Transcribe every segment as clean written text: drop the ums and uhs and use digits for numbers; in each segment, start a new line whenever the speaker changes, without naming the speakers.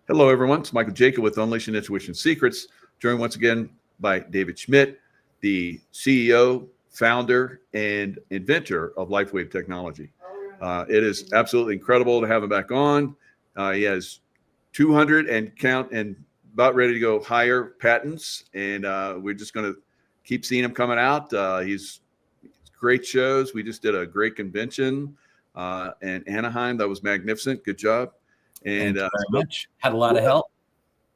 Hello, everyone. It's Michael Jaco with Unleashing Intuition Secrets, joined once again by David Schmidt, the CEO, founder, and inventor of Lifewave Technology. It is absolutely incredible to have him back on. He has 200 and count and about ready to go higher patents, and we're just going to keep seeing him coming out. He's great shows. We just did a great convention in Anaheim. That was magnificent. Good job.
And Thank you very much. Had a lot of help.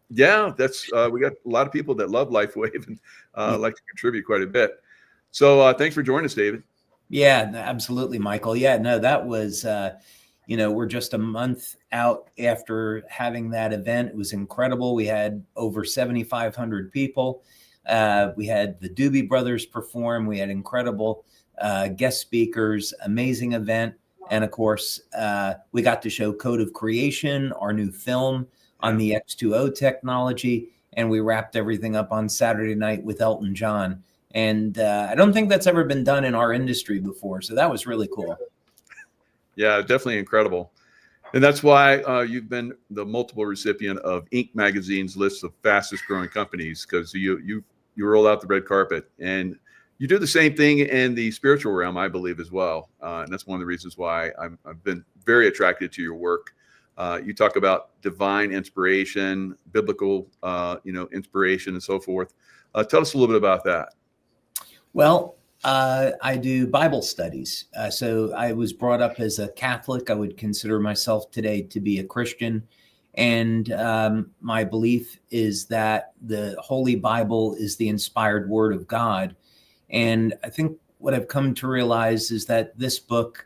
Yeah, that's we got a lot of people that love Lifewave and like to contribute quite a bit. So thanks for joining us, David.
Yeah, absolutely, Michael. Yeah, no, that was, we're just a month out after having that event. It was incredible. We had over 7,500 people. We had the Doobie Brothers perform. We had incredible guest speakers, amazing event. And of course, we got to show Code of Creation, our new film on the X2O technology. And we wrapped everything up on Saturday night with Elton John. And I don't think that's ever been done in our industry before. So that was really cool.
Yeah, definitely incredible. And that's why you've been the multiple recipient of Inc. magazine's list of fastest growing companies, because you roll out the red carpet. And you do the same thing in the spiritual realm, I believe, as well. And that's one of the reasons why I've been very attracted to your work. You talk about divine inspiration, biblical, inspiration, and so forth. Tell us a little bit about that.
Well, I do Bible studies. So I was brought up as a Catholic. I would consider myself today to be a Christian. And my belief is that the Holy Bible is the inspired word of God. And I think what I've come to realize is that this book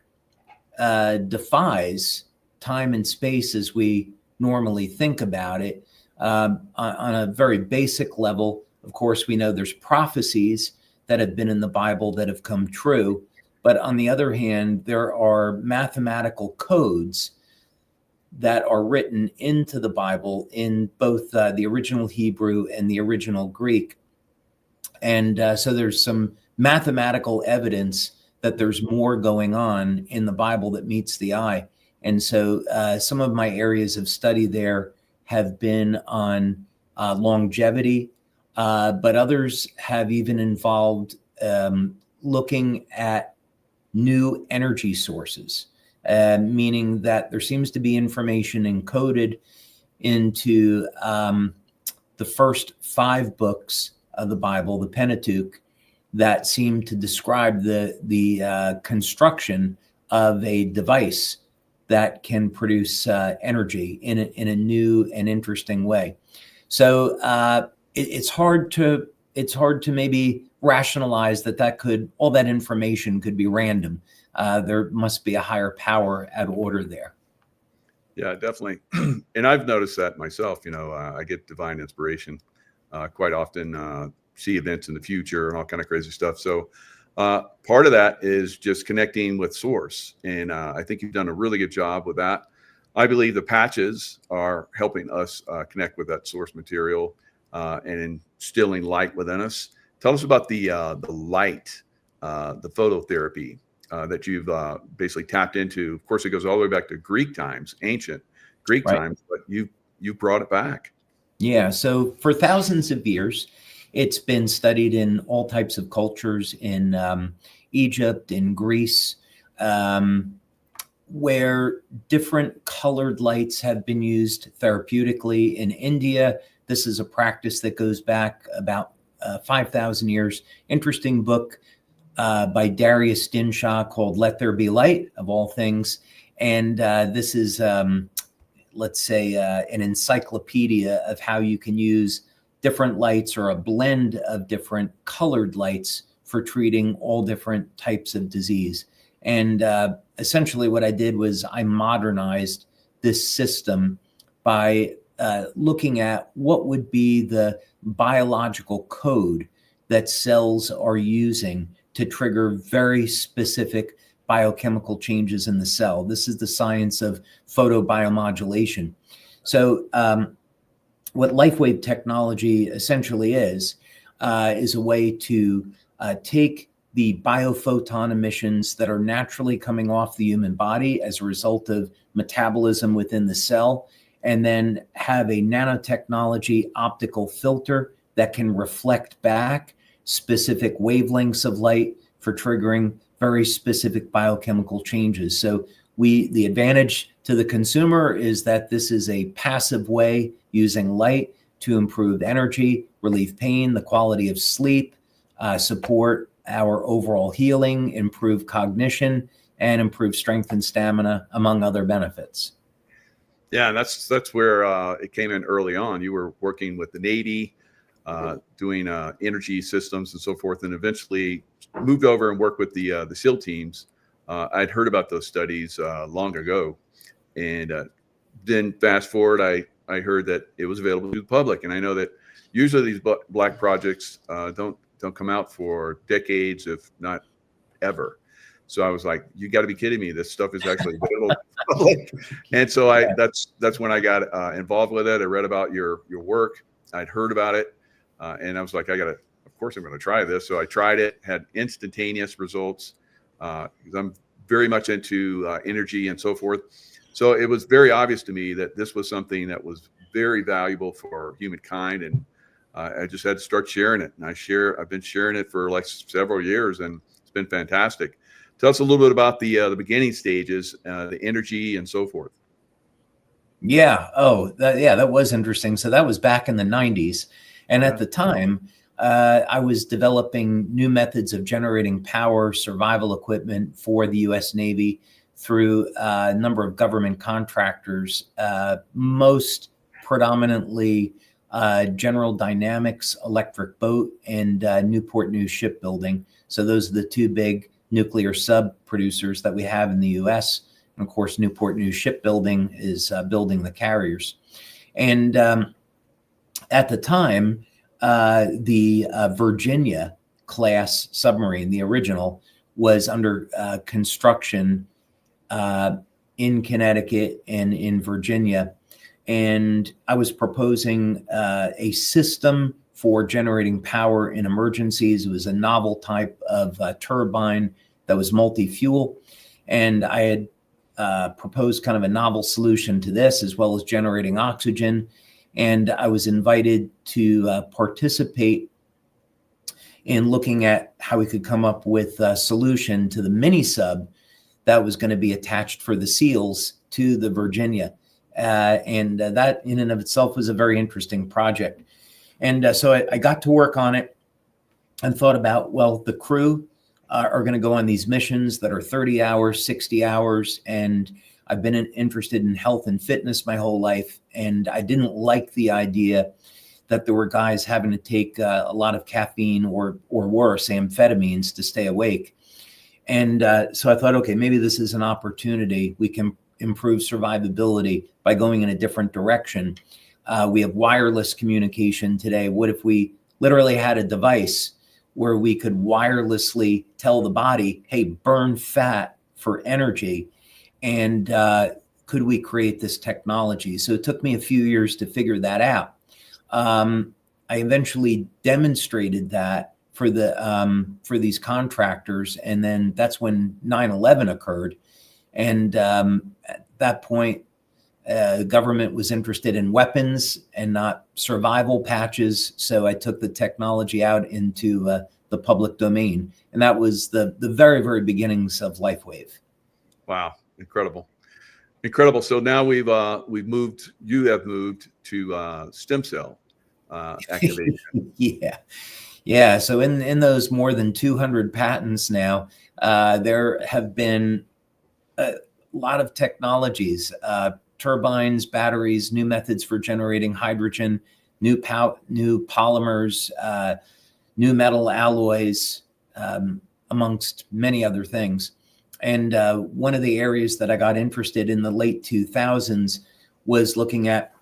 defies time and space as we normally think about it. On a very basic level, of course, we know there's prophecies that have been in the Bible that have come true. But on the other hand, there are mathematical codes that are written into the Bible in both the original Hebrew and the original Greek. And so there's some mathematical evidence that there's more going on in the Bible that meets the eye. And so some of my areas of study there have been on longevity, but others have even involved looking at new energy sources, meaning that there seems to be information encoded into the first 5 books of the Bible, the Pentateuch, that seem to describe the construction of a device that can produce energy in a new and interesting way. So it's hard to maybe rationalize that all that information could be random. There must be a higher power at order there.
Yeah, definitely. And I've noticed that myself. I get divine inspiration quite often, see events in the future and all kind of crazy stuff. So part of that is just connecting with source. And I think you've done a really good job with that. I believe the patches are helping us connect with that source material and instilling light within us. Tell us about the light, the phototherapy that you've basically tapped into. Of course, it goes all the way back to Greek times, ancient Greek times, but you brought it back.
Yeah. So for thousands of years, it's been studied in all types of cultures in Egypt, in Greece, where different colored lights have been used therapeutically. In India, this is a practice that goes back about 5,000 years. Interesting book by Darius Dinshaw called Let There Be Light, of all things. And this is, let's say, an encyclopedia of how you can use different lights or a blend of different colored lights for treating all different types of disease. And essentially what I did was I modernized this system by looking at what would be the biological code that cells are using to trigger very specific biochemical changes in the cell. This is the science of photobiomodulation. So what Lifewave technology essentially is a way to take the biophoton emissions that are naturally coming off the human body as a result of metabolism within the cell and then have a nanotechnology optical filter that can reflect back specific wavelengths of light for triggering very specific biochemical changes. So the advantage to the consumer is that this is a passive way using light to improve energy, relieve pain, the quality of sleep, support our overall healing, improve cognition, and improve strength and stamina, among other benefits.
Yeah, and that's where it came in early on. You were working with the Navy, doing energy systems and so forth, and eventually moved over and worked with the SEAL teams. I'd heard about those studies long ago, and then fast forward, I heard that it was available to the public, and I know that usually these black projects don't come out for decades, if not ever. So I was like, you got to be kidding me. This stuff is actually available to the public. And so that's when I got involved with it. I read about your work. I'd heard about it. And I was like, of course I'm going to try this. So I tried it, had instantaneous results. Because I'm very much into energy and so forth. So it was very obvious to me that this was something that was very valuable for humankind. And I just had to start sharing it. And I've been sharing it for like several years, and it's been fantastic. Tell us a little bit about the beginning stages, the energy and so forth.
Yeah. Oh, that was interesting. So that was back in the 90s. And at the time, I was developing new methods of generating power, survival equipment for the U.S. Navy through a number of government contractors, most predominantly General Dynamics Electric Boat and Newport News Shipbuilding. So those are the two big nuclear sub producers that we have in the U.S. And of course, Newport News Shipbuilding is building the carriers. And at the time, the Virginia class submarine, the original, was under construction in Connecticut and in Virginia. And I was proposing a system for generating power in emergencies. It was a novel type of turbine that was multi-fuel. And I had proposed kind of a novel solution to this, as well as generating oxygen. And I was invited to participate in looking at how we could come up with a solution to the mini sub that was going to be attached for the SEALs to the Virginia. And that in and of itself was a very interesting project. And so I got to work on it and thought about, well, the crew are going to go on these missions that are 30 hours, 60 hours. And I've been interested in health and fitness my whole life. And I didn't like the idea that there were guys having to take a lot of caffeine or worse, amphetamines to stay awake. And so I thought, okay, maybe this is an opportunity. We can improve survivability by going in a different direction. We have wireless communication today. What if we literally had a device where we could wirelessly tell the body, hey, burn fat for energy? And could we create this technology? So it took me a few years to figure that out. I eventually demonstrated that for these contractors. And then that's when 9/11 occurred. And at that point, the government was interested in weapons and not survival patches. So I took the technology out into the public domain. And that was the very, very beginnings of Lifewave.
Wow. Incredible. Incredible. So now you have moved to stem cell activation.
Yeah. So in those more than 200 patents now, there have been a lot of technologies, turbines, batteries, new methods for generating hydrogen, new polymers, new metal alloys, amongst many other things. And one of the areas that I got interested in the late 2000s was looking at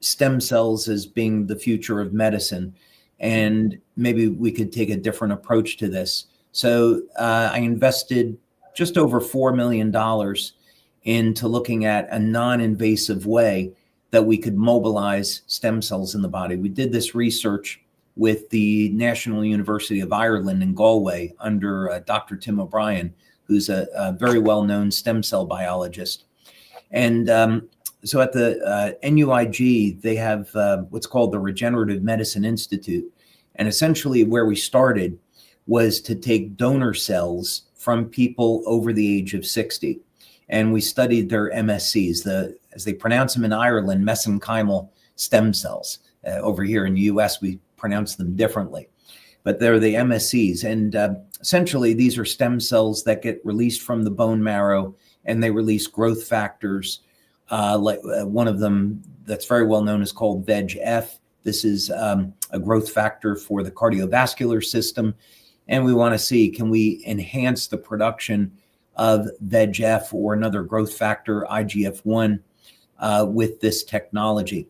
stem cells as being the future of medicine. And maybe we could take a different approach to this. So I invested just over $4 million into looking at a non-invasive way that we could mobilize stem cells in the body. We did this research with the National University of Ireland in Galway under Dr. Tim O'Brien, who's a very well-known stem cell biologist. And So at the NUIG, they have what's called the Regenerative Medicine Institute. And essentially where we started was to take donor cells from people over the age of 60. And we studied their MSCs, as they pronounce them in Ireland, mesenchymal stem cells. Over here in the US, we pronounce them differently. But they're the MSCs. And essentially, these are stem cells that get released from the bone marrow, and they release growth factors. Like one of them that's very well known is called VEGF. This is a growth factor for the cardiovascular system. And we want to see, can we enhance the production of VEGF or another growth factor, IGF-1, with this technology?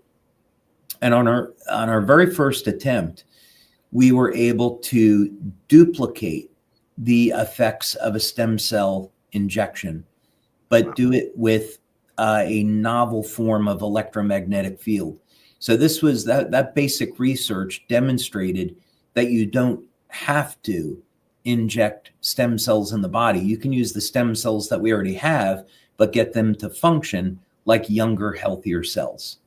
And on our very first attempt, we were able to duplicate the effects of a stem cell injection, but do it with a novel form of electromagnetic field. So this was that basic research demonstrated that you don't have to inject stem cells in the body. You can use the stem cells that we already have, but get them to function like younger, healthier cells.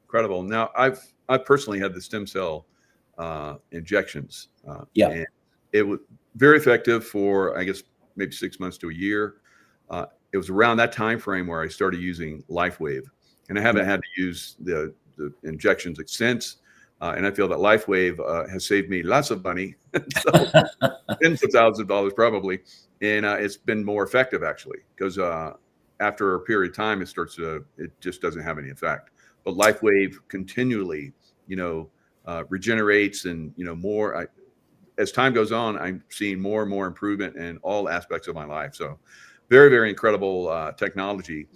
Incredible. Now, I've personally had the stem cell injections. And it was very effective for, I guess, maybe 6 months to a year. It was around that time frame where I started using Lifewave, and I haven't had to use the injections since. And I feel that Lifewave has saved me lots of money, so tens of thousands of dollars probably, and it's been more effective actually, because after a period of time, it just doesn't have any effect. But Lifewave continually, regenerates, and more. As time goes on, I'm seeing more and more improvement in all aspects of my life. So, very, very incredible technology.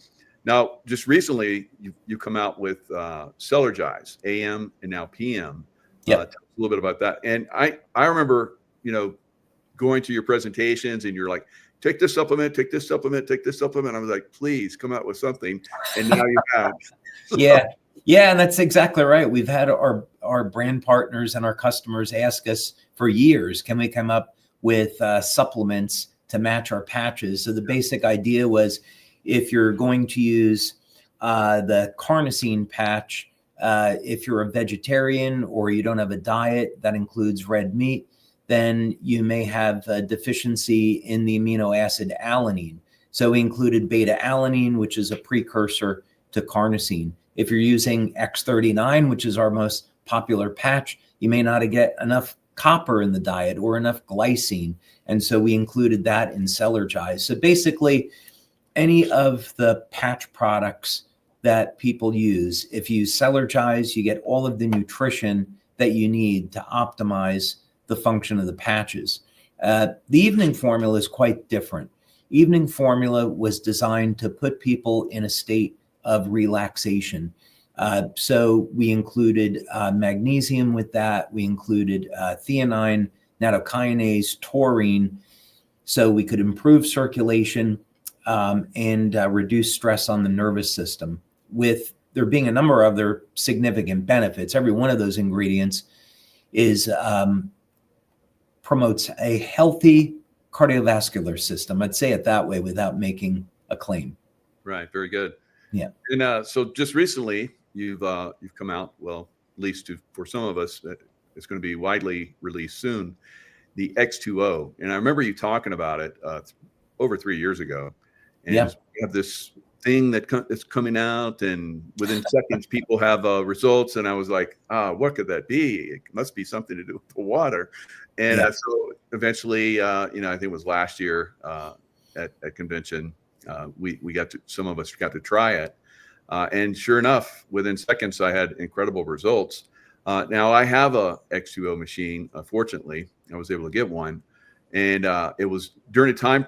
Now, just recently, you come out with Celergize AM and now PM. Tell us a little bit about that. And I remember, going to your presentations, and you're like, take this supplement, take this supplement, take this supplement. I was like, please come out with something. And now you have. So.
Yeah, and that's exactly right. We've had our brand partners and our customers ask us for years, can we come up with supplements to match our patches? So the basic idea was, if you're going to use the carnosine patch, if you're a vegetarian or you don't have a diet that includes red meat, then you may have a deficiency in the amino acid alanine. So we included beta alanine, which is a precursor to carnosine. If you're using X39, which is our most popular patch, you may not get enough copper in the diet or enough glycine. And so we included that in Celergize. So basically, any of the patch products that people use, if you use Celergize, you get all of the nutrition that you need to optimize the function of the patches. The evening formula is quite different. Evening formula was designed to put people in a state of relaxation. So we included magnesium with that. We included theanine, nattokinase, taurine, so we could improve circulation and reduce stress on the nervous system, with there being a number of other significant benefits. Every one of those ingredients promotes a healthy cardiovascular system. I'd say it that way without making a claim.
Right. Very good.
Yeah.
And so just recently you've come out, well, at least for some of us, it's going to be widely released soon, the X2O. And I remember you talking about it over 3 years ago. And we have this thing that's coming out, and within seconds people have results. And I was like, what could that be? It must be something to do with the water. And so eventually, I think it was last year at convention, some of us got to try it. And sure enough, within seconds, I had incredible results. Now I have a X2O machine. Fortunately, I was able to get one. And it was during a time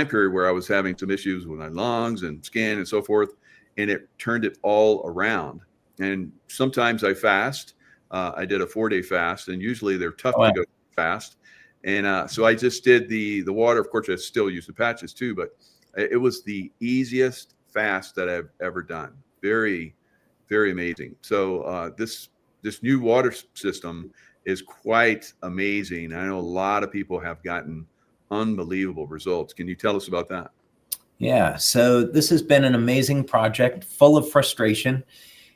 period where I was having some issues with my lungs and skin and so forth. And it turned it all around. And sometimes I fast. I did a 4-day fast, and usually they're tough to go fast. And so I just did the water. Of course, I still use the patches too, but it was the easiest fast that I've ever done. Very, very amazing. So this new water system is quite amazing. I know a lot of people have gotten unbelievable results. Can you tell us about that?
Yeah. So this has been an amazing project, full of frustration,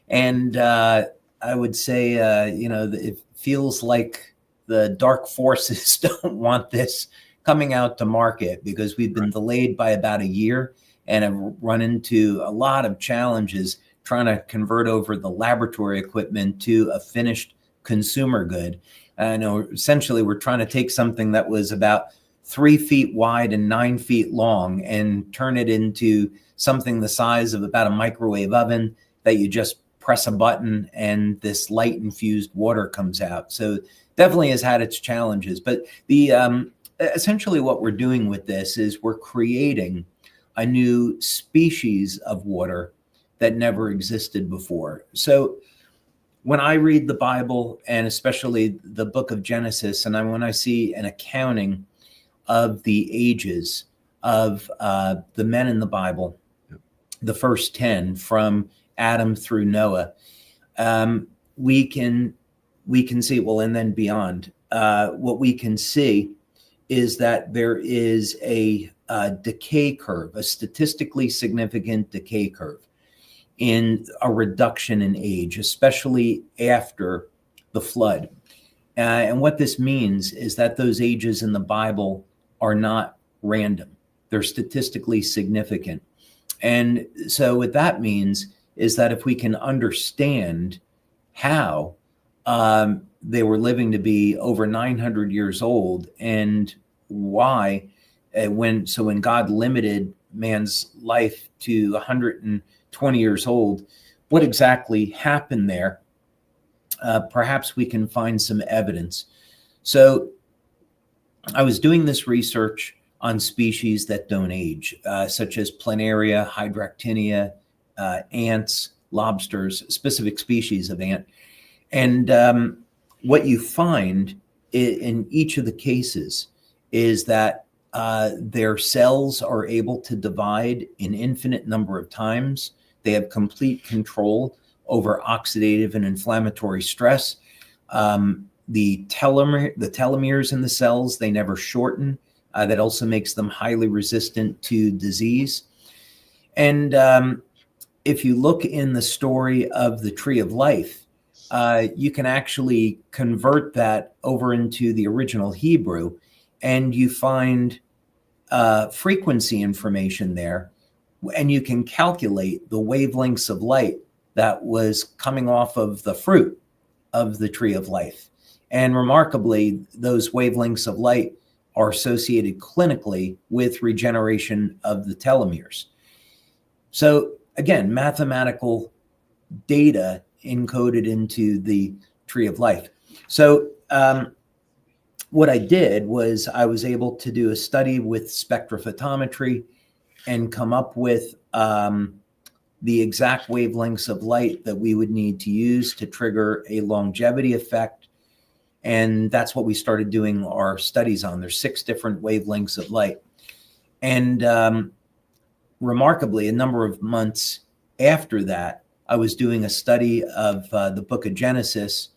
and I would say, it feels like the dark forces don't want this coming out to market because we've been delayed by about a year and have run into a lot of challenges trying to convert over the laboratory equipment to a finished consumer good. I know essentially we're trying to take something that was about 3 feet wide and 9 feet long and turn it into something the size of about a microwave oven that you just press a button and this light infused water comes out. So definitely has had its challenges, but the essentially what we're doing with this is we're creating a new species of water that never existed before. So when I read the Bible, and especially the book of Genesis, and when I see an accounting of the ages of the men in the Bible, the first 10 from Adam through Noah, we can see, well, and then beyond, what we can see is that there is a decay curve, a statistically significant decay curve in a reduction in age, especially after the flood. And what this means is that those ages in the Bible are not random. They're statistically significant. And so what that means is that if we can understand how they were living to be over 900 years old and why, when God limited man's life to 120 years old, what exactly happened there, perhaps we can find some evidence. So I was doing this research on species that don't age, such as planaria, hydractinia, ants, lobsters, specific species of ant. And what you find in each of the cases is that their cells are able to divide an infinite number of times. They have complete control over oxidative and inflammatory stress. The telomeres in the cells, they never shorten. That also makes them highly resistant to disease. And if you look in the story of the Tree of Life, you can actually convert that over into the original Hebrew, and you find frequency information there, and you can calculate the wavelengths of light that was coming off of the fruit of the Tree of Life. And remarkably, those wavelengths of light are associated clinically with regeneration of the telomeres. So again, mathematical data encoded into the Tree of Life. So what I did was I was able to do a study with spectrophotometry and come up with the exact wavelengths of light that we would need to use to trigger a longevity effect. And that's what we started doing our studies on. There's 6 different wavelengths of light. And remarkably, a number of months after that, I was doing a study of the book of Genesis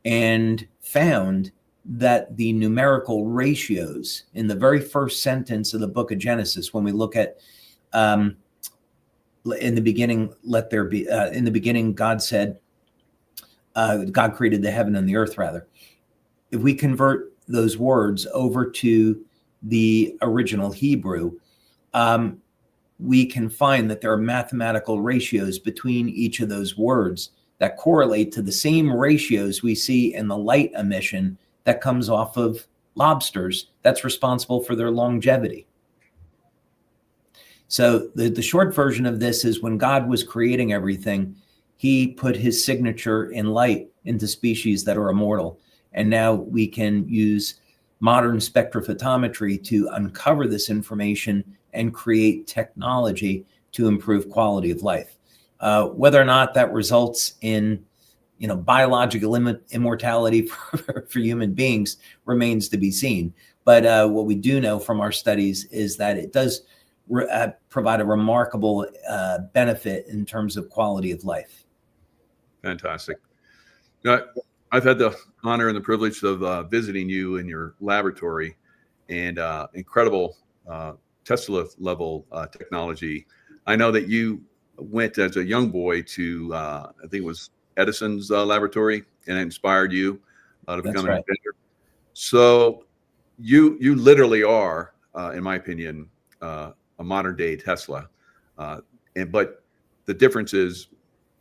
and found that the numerical ratios in the very first sentence of the book of Genesis, when we look at in the beginning, let there be, in the beginning, God said, God created the heaven and the earth, rather. If we convert those words over to the original Hebrew, we can find that there are mathematical ratios between each of those words that correlate to the same ratios we see in the light emission that comes off of lobsters that's responsible for their longevity. So the short version of this is when God was creating everything, he put his signature in light into species that are immortal. And now we can use modern spectrophotometry to uncover this information and create technology to improve quality of life. Whether or not that results in biological immortality for human beings remains to be seen. But what we do know from our studies is that it does provide a remarkable benefit in terms of quality of life.
Fantastic. I've had the honor and the privilege of visiting you in your laboratory, and incredible Tesla level technology. I know that you went as a young boy to, I think it was Edison's laboratory, and it inspired you to
That's
become an
right.
inventor. So you literally are, in my opinion, a modern day Tesla. But the difference is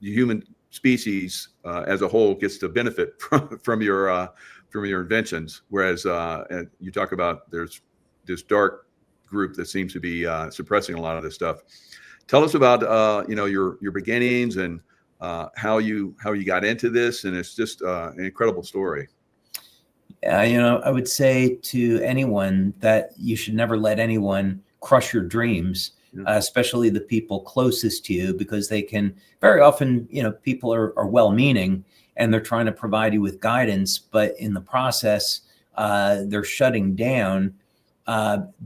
the human species as a whole gets to benefit from your inventions, whereas and you talk about there's this dark group that seems to be suppressing a lot of this stuff. Tell us about your beginnings and how you got into this, and it's just an incredible story.
I would say to anyone that you should never let anyone crush your dreams,
Yeah.
especially the people closest to you, because they can very often, people are well-meaning and they're trying to provide you with guidance, but in the process, they're shutting down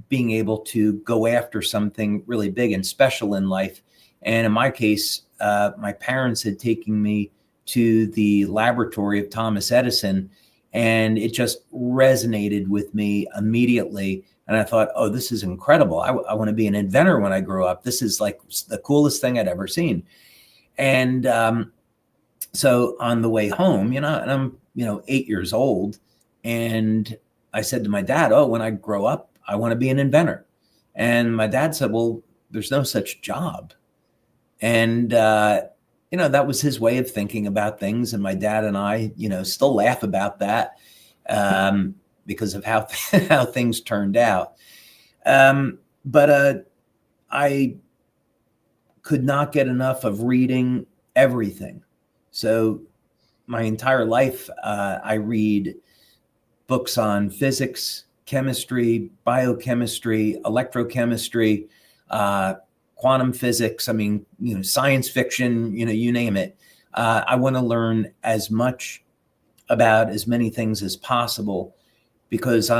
being able to go after something really big and special in life. And in my case, my parents had taken me to the laboratory of Thomas Edison, and it just resonated with me immediately. And I thought, oh, this is incredible. I want to be an inventor when I grow up. This is like the coolest thing I'd ever seen. And so on the way home, and I'm, 8 years old, and I said to my dad, oh, when I grow up, I want to be an inventor. And my dad said, well, there's no such job. And, that was his way of thinking about things. And my dad and I, still laugh about that because of how, how things turned out. But I could not get enough of reading everything. So my entire life, I read books on physics, chemistry, biochemistry, electrochemistry, quantum physics. I mean, science fiction, you name it. I want to learn as much about as many things as possible, because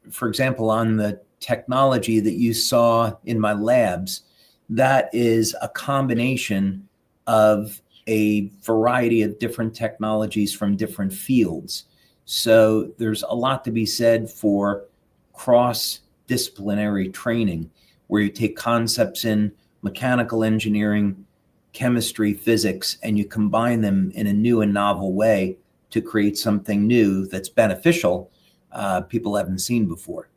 for example, on the technology that you saw in my labs, that is a combination of a variety of different technologies from different fields. So there's a lot to be said for cross-disciplinary training, where you take concepts in mechanical engineering, chemistry, physics, and you combine them in a new and novel way to create something new that's beneficial, people haven't seen before.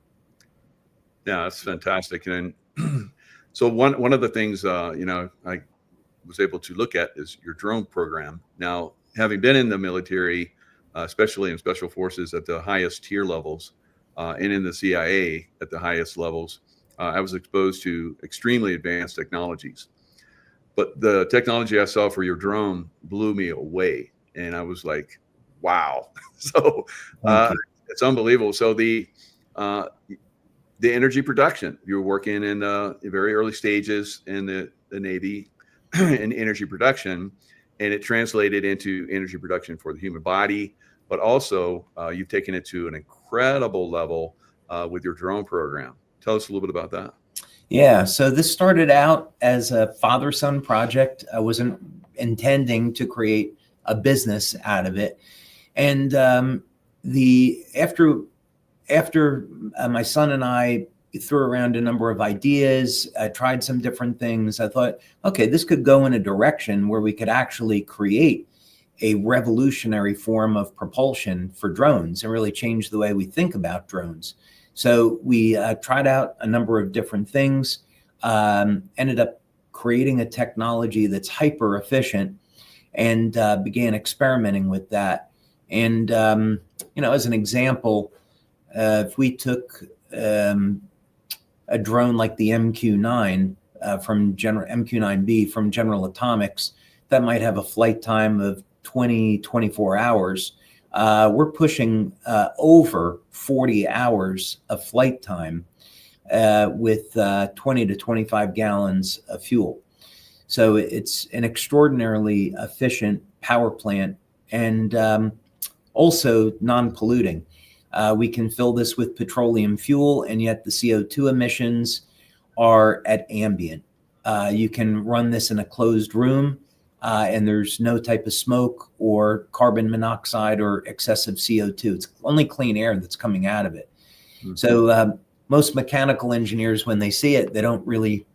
Yeah, that's fantastic. And so one of the things I was able to look at is your drone program. Now, having been in the military, especially in special forces at the highest tier levels, and in the CIA at the highest levels, I was exposed to extremely advanced technologies. But the technology I saw for your drone blew me away, and I was like, "Wow!" So
Thank you.
it's unbelievable. So the energy production, you were working in the very early stages in the Navy in energy production, and it translated into energy production for the human body. But also, you've taken it to an incredible level with your drone program. Tell us a little bit about that.
Yeah, so this started out as a father-son project. I wasn't intending to create a business out of it. And after my son and I threw around a number of ideas, I tried some different things. I thought, okay, this could go in a direction where we could actually create a revolutionary form of propulsion for drones and really change the way we think about drones. So we tried out a number of different things, ended up creating a technology that's hyper efficient, and began experimenting with that. And, as an example, if we took a drone like the MQ-9 MQ-9B from General Atomics, that might have a flight time of 24 hours. We're pushing over 40 hours of flight time with 20 to 25 gallons of fuel. So it's an extraordinarily efficient power plant, and also non-polluting. We can fill this with petroleum fuel, and yet the CO2 emissions are at ambient. You can run this in a closed room, and there's no type of smoke or carbon monoxide or excessive CO2. It's only clean air that's coming out of it. Mm-hmm. So most mechanical engineers, when they see it, they don't really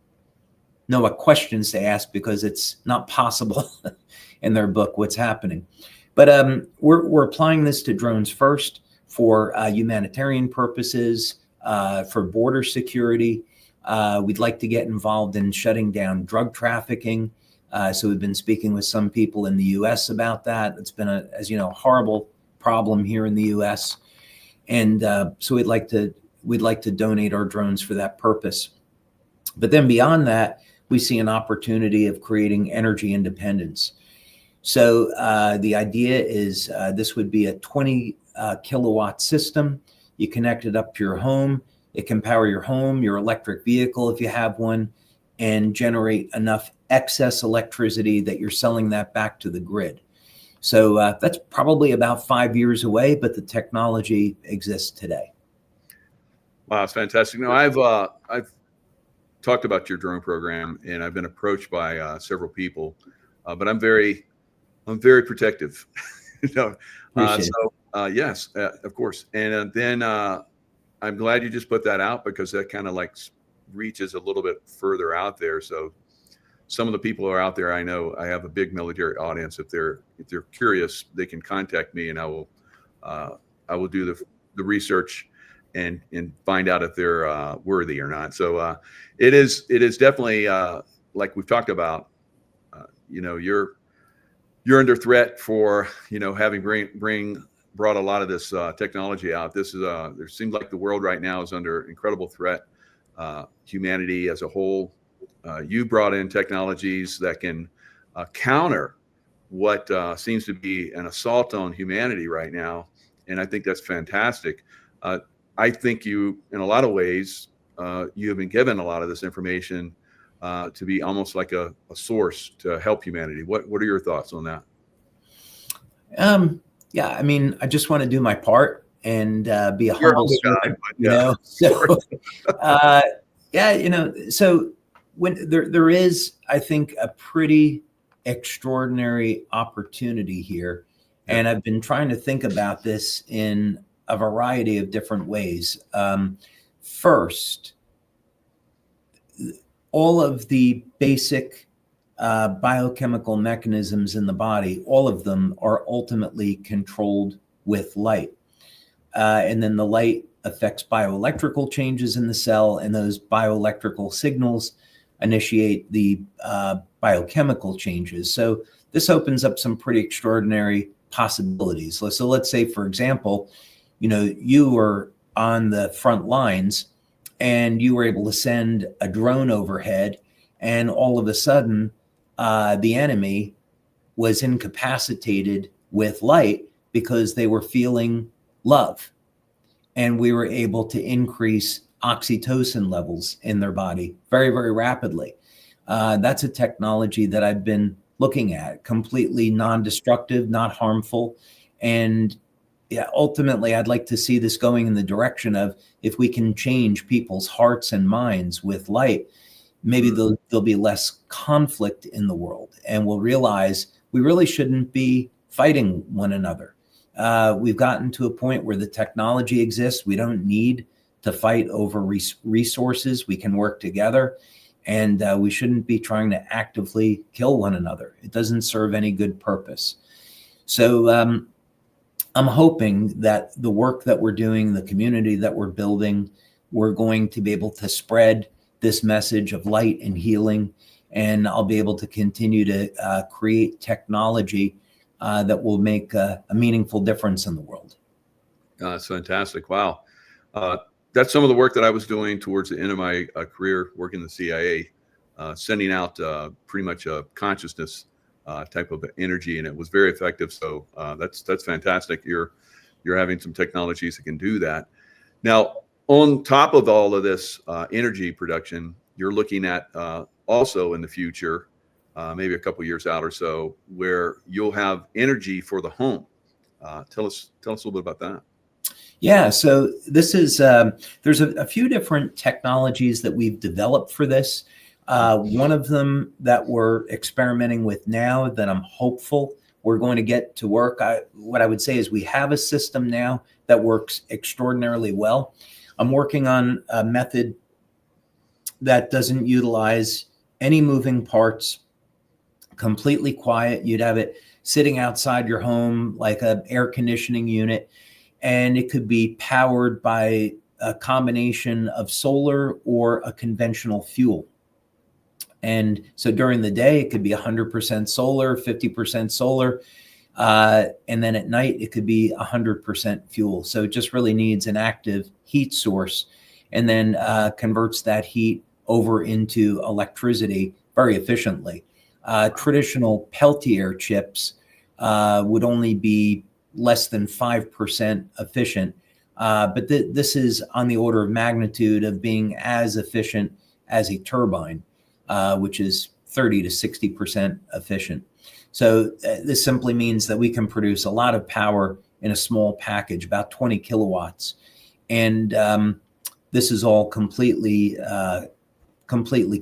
know what questions to ask because it's not possible in their book what's happening. But we're applying this to drones first for humanitarian purposes, for border security. We'd like to get involved in shutting down drug trafficking. So we've been speaking with some people in the U.S. about that. It's been as you know, horrible problem here in the U.S. And so we'd like to donate our drones for that purpose. But then beyond that, we see an opportunity of creating energy independence. So the idea is this would be a 20 kilowatt system. You connect it up to your home. It can power your home, your electric vehicle if you have one, and generate enough excess electricity that you're selling that back to the grid. So that's probably about 5 years away, but the technology exists today.
Wow, it's fantastic. No, I've talked about your drone program, and I've been approached by several people, but I'm very protective. You know, yes, of course. And then I'm glad you just put that out, because that kind of like reaches a little bit further out there. So some of the people who are out there, I know I have a big military audience. If they're curious, they can contact me, and I will do the research and find out if they're worthy or not. So it is definitely like we've talked about. You know, you're under threat for, you know, having brought a lot of this technology out. This is there seems like the world right now is under incredible threat. Humanity as a whole. You brought in technologies that can counter what seems to be an assault on humanity right now, and I think that's fantastic. I think you, in a lot of ways, you have been given a lot of this information to be almost like a source to help humanity. What are your thoughts on that?
Yeah, I mean, I just want to do my part and be a humble servant, you know. So, yeah, you know, so when there is, I think, a pretty extraordinary opportunity here, and I've been trying to think about this in a variety of different ways. First, all of the basic biochemical mechanisms in the body, all of them are ultimately controlled with light. And then the light affects bioelectrical changes in the cell, and those bioelectrical signals initiate the biochemical changes. So this opens up some pretty extraordinary possibilities. So let's say, for example, you know, you were on the front lines and you were able to send a drone overhead, and all of a sudden the enemy was incapacitated with light because they were feeling love. And we were able to increase oxytocin levels in their body very, very rapidly. That's a technology that I've been looking at, completely non-destructive, not harmful. And yeah, ultimately, I'd like to see this going in the direction of, if we can change people's hearts and minds with light, maybe there'll be less conflict in the world, and we'll realize we really shouldn't be fighting one another. We've gotten to a point where the technology exists. We don't need to fight over resources. We can work together, and we shouldn't be trying to actively kill one another. It doesn't serve any good purpose. So I'm hoping that the work that we're doing, the community that we're building, we're going to be able to spread this message of light and healing, and I'll be able to continue to create technology that will make a meaningful difference in the world.
That's fantastic. Wow. That's some of the work that I was doing towards the end of my career working in the CIA, sending out pretty much a consciousness type of energy, and it was very effective. So that's fantastic. You're having some technologies that can do that. Now, on top of all of this energy production, you're looking at also in the future, maybe a couple years out or so, where you'll have energy for the home. Tell us a little bit about that.
Yeah, so this is there's a few different technologies that we've developed for this. One of them that we're experimenting with now that I'm hopeful we're going to get to work. What I would say is we have a system now that works extraordinarily well. I'm working on a method that doesn't utilize any moving parts, completely quiet. You'd have it sitting outside your home like an air conditioning unit, and it could be powered by a combination of solar or a conventional fuel. And so during the day, it could be 100% solar, 50% solar. And then at night, it could be 100% fuel. So it just really needs an active heat source, and then converts that heat over into electricity very efficiently. Traditional Peltier chips would only be less than 5% efficient. But this is on the order of magnitude of being as efficient as a turbine, which is 30 to 60% efficient. So this simply means that we can produce a lot of power in a small package, about 20 kilowatts. And this is all completely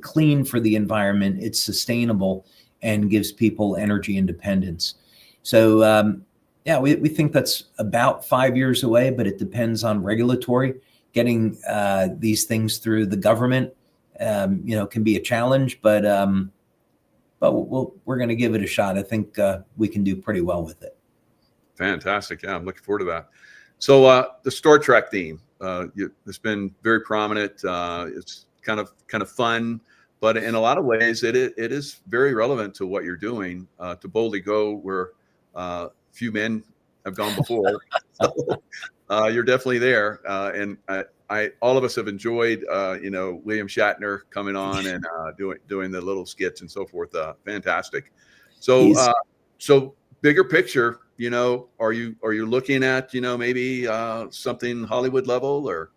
clean for the environment. It's sustainable and gives people energy independence. So yeah, we think that's about 5 years away, but it depends on regulatory. Getting these things through the government, can be a challenge, but we're going to give it a shot. I think we can do pretty well with it.
Fantastic. Yeah, I'm looking forward to that. So the Star Trek theme, it's been very prominent. It's kind of fun, but in a lot of ways, it is very relevant to what you're doing. To boldly go where few men have gone before. So, you're definitely there, and all of us have enjoyed, William Shatner coming on and doing the little skits and so forth. Fantastic. So, so bigger picture, are you looking at, maybe something Hollywood level or?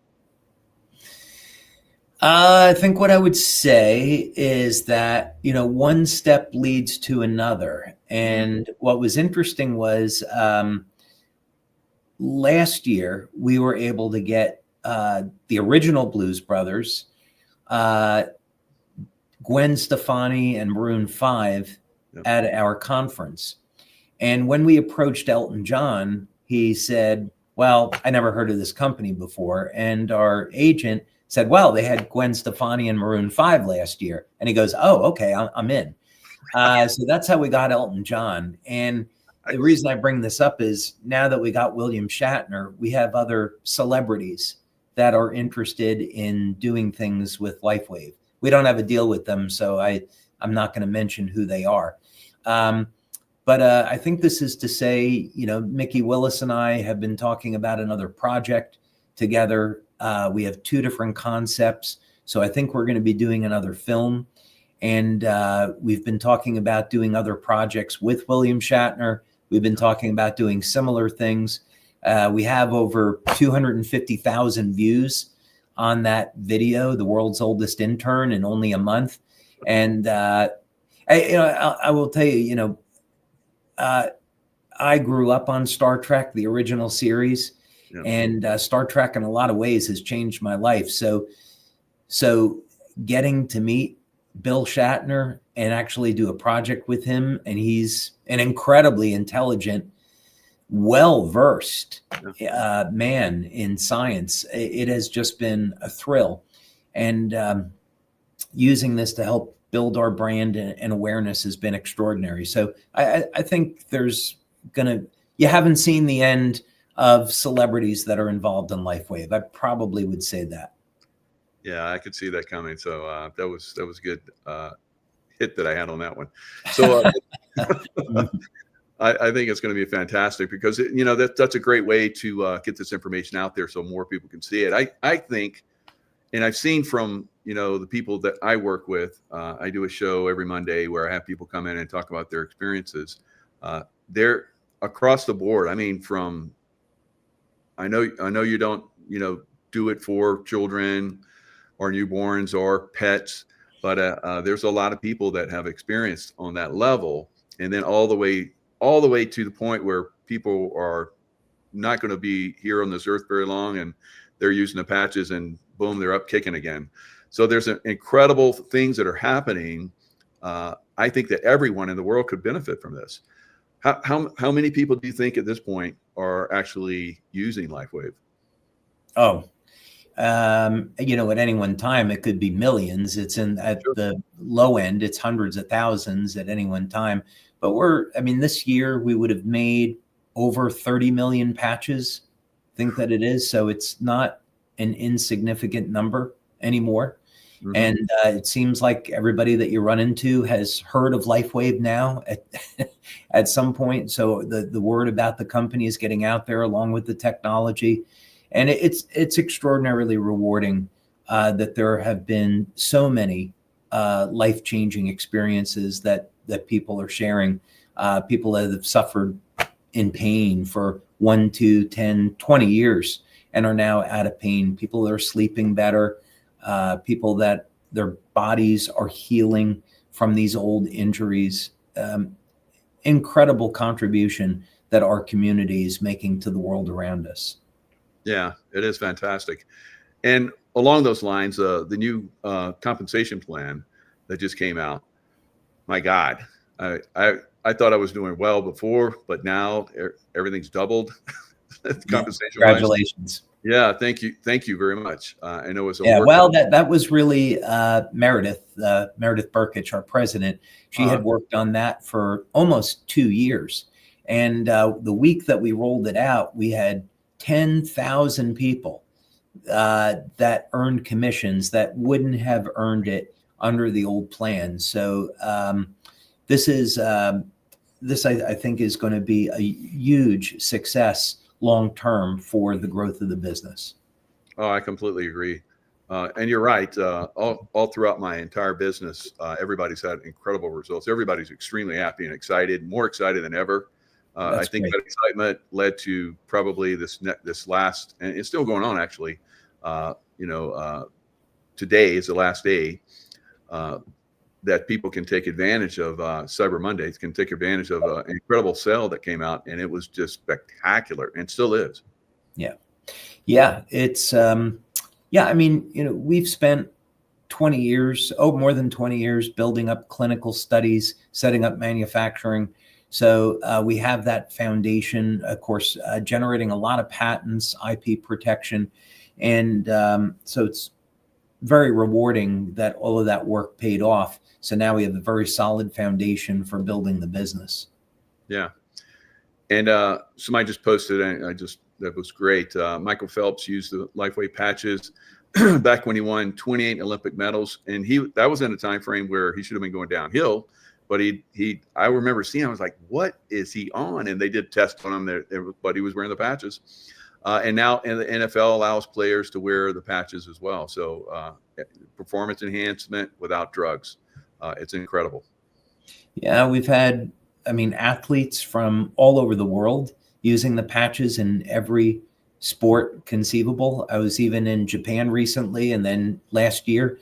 I think what I would say is that, one step leads to another. And what was interesting was last year we were able to get the original Blues Brothers, Gwen Stefani and Maroon 5 at our conference. And when we approached Elton John, he said, well, I never heard of this company before. And our agent said, well, they had Gwen Stefani and Maroon 5 last year. And he goes, oh, okay, I'm in. So that's how we got Elton John. And the reason I bring this up is now that we got William Shatner, we have other celebrities that are interested in doing things with Lifewave. We don't have a deal with them, so I'm not going to mention who they are. But I think this is to say, Mickey Willis and I have been talking about another project together. We have two different concepts. So I think we're going to be doing another film. And we've been talking about doing other projects with William Shatner. We've been talking about doing similar things. We have over 250,000 views on that video, The World's Oldest Intern, in only a month. And I will tell you, I grew up on Star Trek, the original series, and Star Trek in a lot of ways has changed my life. So getting to meet Bill Shatner and actually do a project with him, and he's an incredibly intelligent, well-versed man in science. It has just been a thrill, and using this to help build our brand and awareness has been extraordinary. So I think you haven't seen the end of celebrities that are involved in Lifewave. I probably would say that.
Yeah, I could see that coming. So that was a good hit that I had on that one. So I think it's going to be fantastic because that's a great way to get this information out there so more people can see it. I think, and I've seen from the people that I work with. I do a show every Monday where I have people come in and talk about their experiences. They're across the board. I mean, I know you don't do it for children or newborns or pets, but there's a lot of people that have experienced on that level, and then all the way to the point where people are not going to be here on this earth very long, and they're using the patches, and boom, they're up kicking again. So there's incredible things that are happening. I think that everyone in the world could benefit from this. How many people do you think at this point are actually using Lifewave?
Oh, At any one time, it could be millions. It's at
Sure.
the low end, it's hundreds of thousands at any one time. But this year we would have made over 30 million patches. I think that it is. So it's not an insignificant number anymore.
Mhm.
And it seems like everybody that you run into has heard of Lifewave now at some point. So the word about the company is getting out there along with the technology. And it's extraordinarily rewarding that there have been so many life-changing experiences that people are sharing. People that have suffered in pain for 1, 2, 10, 20 years and are now out of pain. People that are sleeping better. People that their bodies are healing from these old injuries. Incredible contribution that our community is making to the world around us.
Yeah, it is fantastic. And along those lines, the new compensation plan that just came out, my God, I thought I was doing well before, but now everything's doubled
Yeah,
compensation wise.
congratulations.
Yeah, thank you very much. I know it's a
Yeah,
work.
well, that was really Meredith Burkich, our president. She had worked on that for almost 2 years. And the week that we rolled it out, we had 10,000 people that earned commissions that wouldn't have earned it under the old plan. So this I think is going to be a huge success long term for the growth of the business.
Oh, I completely agree. And you're right. All throughout my entire business, everybody's had incredible results. Everybody's extremely happy and excited, more excited than ever. I
That's
think
great.
that excitement led to probably this last, and it's still going on actually. Uh, Today is the last day that people can take advantage of Cyber Mondays, can take advantage of an incredible sale that came out, and it was just spectacular, and still is.
Yeah, it's we've spent 20 years, more than 20 years building up clinical studies, setting up manufacturing. So we have that foundation, of course, generating a lot of patents, IP protection. And so it's very rewarding that all of that work paid off. So now we have a very solid foundation for building the business.
Yeah. And somebody just posted, and that was great. Michael Phelps used the Lifewave patches back when he won 28 Olympic medals, and that was in a time frame where he should have been going downhill. But I remember seeing, I was like, what is he on? And they did tests on him there, but he was wearing the patches. And now the NFL allows players to wear the patches as well. So performance enhancement without drugs. It's incredible.
Yeah, we've had, athletes from all over the world using the patches in every sport conceivable. I was even in Japan recently and then last year,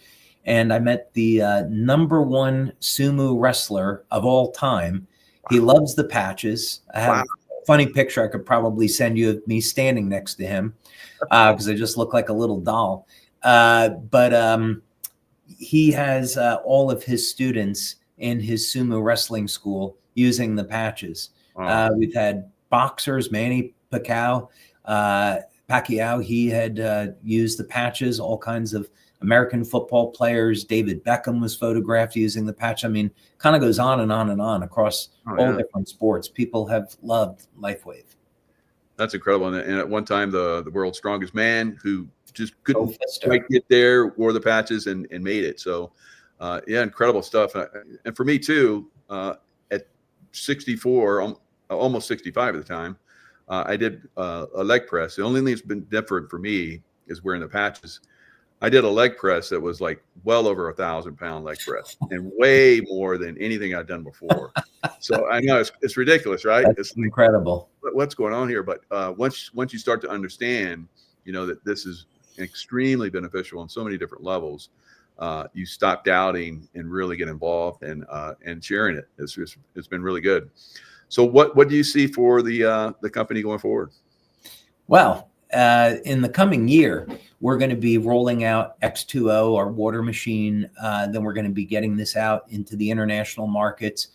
and I met the #1 sumo wrestler of all time. He loves the patches. I have a funny picture I could probably send you of me standing next to him because I just look like a little doll. But he has all of his students in his sumo wrestling school using the patches. We've had boxers, Manny Pacquiao, he had used the patches, all kinds of American football players. David Beckham was photographed using the patch. Kind of goes on and on and on across all different sports. People have loved Lifewave.
That's incredible. And at one time, the world's strongest man who just couldn't quite get there wore the patches and made it. So, incredible stuff. And for me too, at 64, almost 65 at the time, I did a leg press. The only thing that's been different for me is wearing the patches. I did a leg press that was like well over 1,000-pound leg press and way more than anything I'd done before. So I know it's ridiculous, right?
It's incredible.
What's going on here? But once you start to understand, that this is extremely beneficial on so many different levels, you stop doubting and really get involved and sharing it. It's been really good. So what do you see for the company going forward?
Well, in the coming year, we're going to be rolling out X2O, our water machine. Then we're going to be getting this out into the international markets.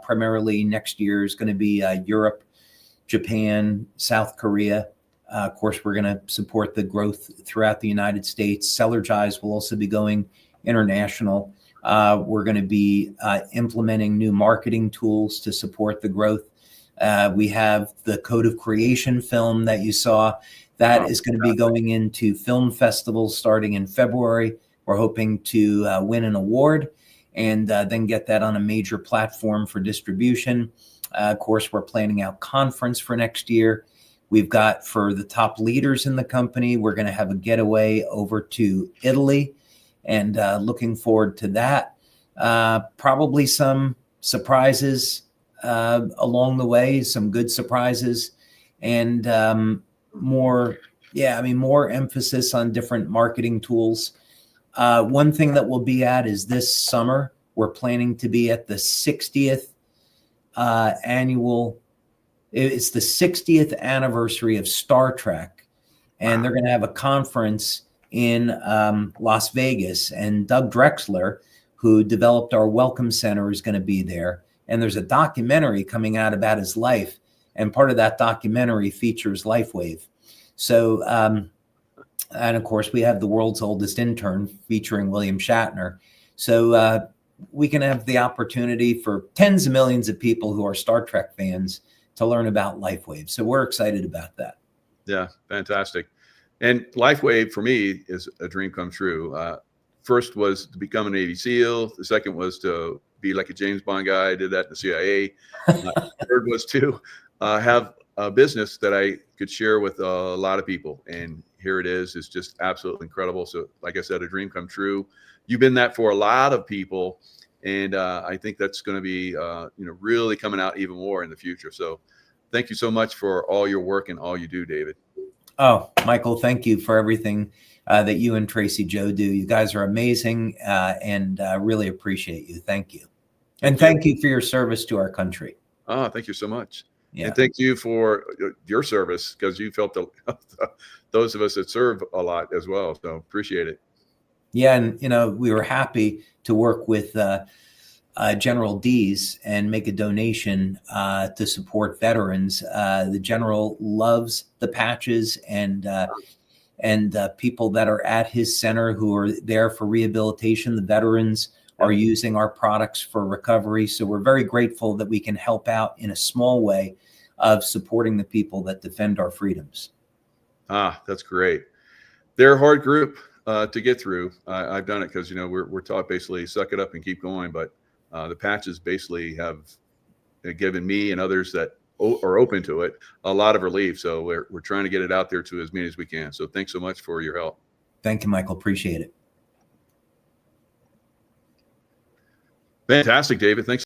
Primarily next year is going to be Europe, Japan, South Korea. Of course, we're going to support the growth throughout the United States. Sellergize will also be going international. We're going to be implementing new marketing tools to support the growth. We have the Code of Creation film that you saw. That is going to be going into film festivals starting in February. We're hoping to win an award and then get that on a major platform for distribution. Of course, we're planning out conference for next year. We've got, for the top leaders in the company, we're going to have a getaway over to Italy, and looking forward to that. Probably some surprises along the way, some good surprises, and more emphasis on different marketing tools. One thing that we'll be at is this summer, we're planning to be at the 60th annual. It's the 60th anniversary of Star Trek, and they're going to have a conference in Las Vegas. And Doug Drexler, who developed our Welcome Center, is going to be there. And there's a documentary coming out about his life, and part of that documentary features Lifewave. So, and of course, we have the world's oldest intern featuring William Shatner. So we can have the opportunity for tens of millions of people who are Star Trek fans to learn about Lifewave. So we're excited about that.
Yeah, fantastic. And Lifewave for me is a dream come true. First was to become a Navy SEAL. The second was to be like a James Bond guy. I did that in the CIA. Third was to have a business that I could share with a lot of people. And here it is. It's just absolutely incredible. So like I said, a dream come true. You've been that for a lot of people. And I think that's going to be, really coming out even more in the future. So thank you so much for all your work and all you do, David.
Oh, Michael, thank you for everything that you and Tracy Joe do. You guys are amazing, and really appreciate you. Thank you. And thank you for your service to our country.
Oh, thank you so much.
Yeah.
And thank you for your service, because you've helped those of us that serve a lot as well. So appreciate it.
Yeah. And, we were happy to work with General Dees and make a donation to support veterans. The General loves the patches, and people that are at his center who are there for rehabilitation. The veterans are using our products for recovery. So we're very grateful that we can help out in a small way of supporting the people that defend our freedoms.
That's great. They're a hard group to get through. I've done it because, we're taught basically suck it up and keep going. But the patches basically have given me and others that are open to it a lot of relief. So we're trying to get it out there to as many as we can. So thanks so much for your help.
Thank you, Michael. Appreciate it.
Fantastic, David. Thanks.